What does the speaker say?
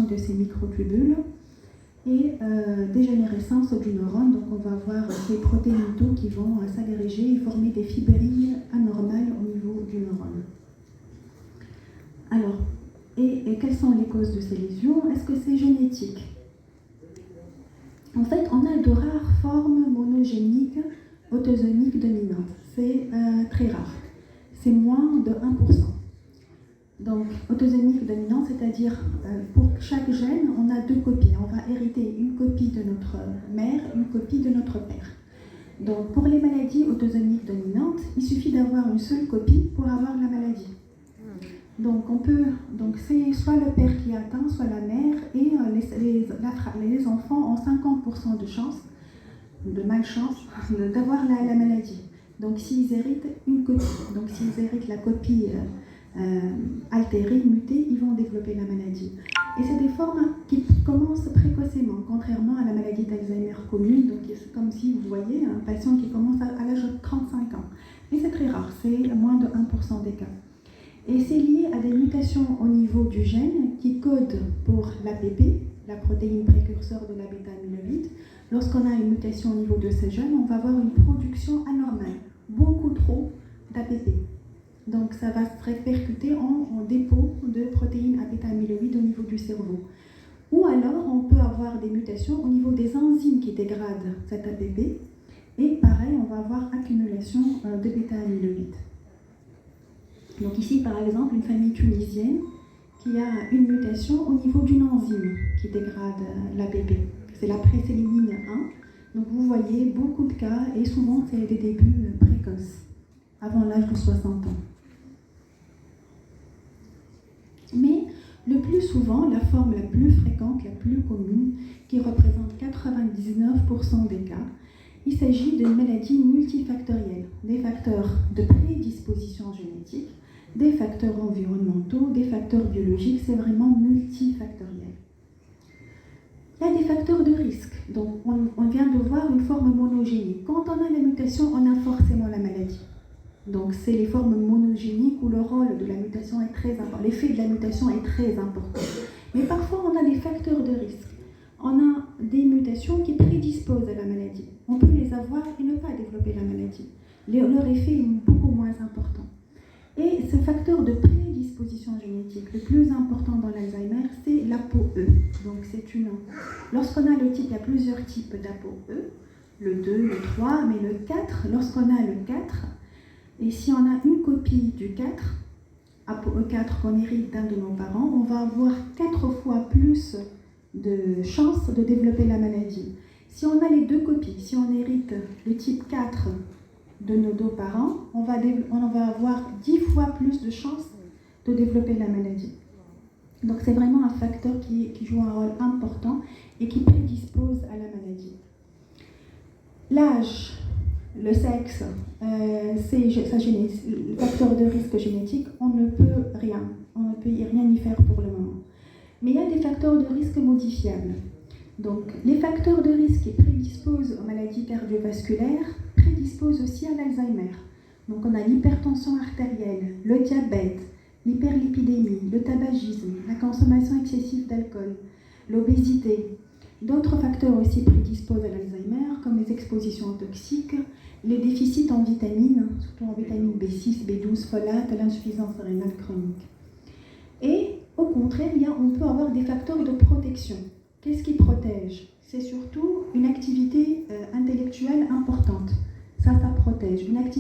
de ces microtubules et dégénérescence du neurone. Donc on va avoir ces protéines d'eau qui vont s'agréger et former des fibrilles anormales au niveau du neurone. Alors, et quelles sont les causes de ces lésions? Est-ce que c'est génétique? En fait, on a de rares formes monogéniques autosomiques dominantes. C'est très rare. C'est moins de 1%. Donc, autosomique dominante, c'est-à-dire pour chaque gène, on a deux copies. On va hériter une copie de notre mère, une copie de notre père. Donc, pour les maladies autosomiques dominantes, il suffit d'avoir une seule copie pour avoir la maladie. Donc, c'est soit le père qui est atteint, soit la mère, et les enfants ont 50% de chance, de malchance, d'avoir la maladie. Donc, s'ils héritent une copie, donc s'ils héritent la copie altérés, mutés, ils vont développer la maladie. Et c'est des formes qui commencent précocement, contrairement à la maladie d'Alzheimer commune. Donc c'est comme si vous voyez un patient qui commence à l'âge de 35 ans. Mais c'est très rare, c'est moins de 1% des cas. Et c'est lié à des mutations au niveau du gène qui code pour l'APP, la protéine précurseur de la bêta-amyloïde. Lorsqu'on a une mutation au niveau de ces gènes, on va avoir une production anormale, beaucoup trop d'APP. Donc ça va se répercuter en dépôt de protéines à bêta-amyloïde au niveau du cerveau. Ou alors on peut avoir des mutations au niveau des enzymes qui dégradent cet APP. Et pareil, on va avoir accumulation de bêta-amyloïde. Donc ici, par exemple, une famille tunisienne qui a une mutation au niveau d'une enzyme qui dégrade l'APP. C'est la présélénine 1. Donc vous voyez beaucoup de cas et souvent c'est des débuts précoces, avant l'âge de 60 ans. Mais le plus souvent, la forme la plus fréquente, la plus commune, qui représente 99% des cas, il s'agit d'une maladie multifactorielle, des facteurs de prédisposition génétique, des facteurs environnementaux, des facteurs biologiques, c'est vraiment multifactoriel. Il y a des facteurs de risque, donc on vient de voir une forme monogénique. Quand on a la mutation, on a forcément la maladie. Donc, c'est les formes monogéniques où le rôle de la mutation est très important, l'effet de la mutation est très important. Mais parfois, on a des facteurs de risque. On a des mutations qui prédisposent à la maladie. On peut les avoir et ne pas développer la maladie. Leur effet est beaucoup moins important. Et ce facteur de prédisposition génétique, le plus important dans l'Alzheimer, c'est l'ApoE. Donc, lorsqu'on a le type, il y a plusieurs types d'ApoE, le 2, le 3, mais le 4, lorsqu'on a le 4, et si on a une copie du 4, ApoE4 qu'on hérite d'un de nos parents, on va avoir 4 fois plus de chances de développer la maladie. Si on a les deux copies, si on hérite le type 4 de nos deux parents, on va avoir 10 fois plus de chances de développer la maladie. Donc c'est vraiment un facteur qui joue un rôle important et qui prédispose à la maladie. L'âge, le sexe, c'est le facteur de risque génétique, on ne peut rien y faire pour le moment. Mais il y a des facteurs de risque modifiables. Donc, les facteurs de risque qui prédisposent aux maladies cardiovasculaires prédisposent aussi à l'Alzheimer. Donc, on a l'hypertension artérielle, le diabète, l'hyperlipidémie, le tabagisme, la consommation excessive d'alcool, l'obésité. D'autres facteurs aussi prédisposent à l'Alzheimer, comme les expositions toxiques, les déficits en vitamines, surtout en vitamine B6, B12, folate, l'insuffisance rénale chronique. Et au contraire, on peut avoir des facteurs de protection. Qu'est-ce qui protège? C'est surtout une activité intellectuelle importante. Ça protège. Une activité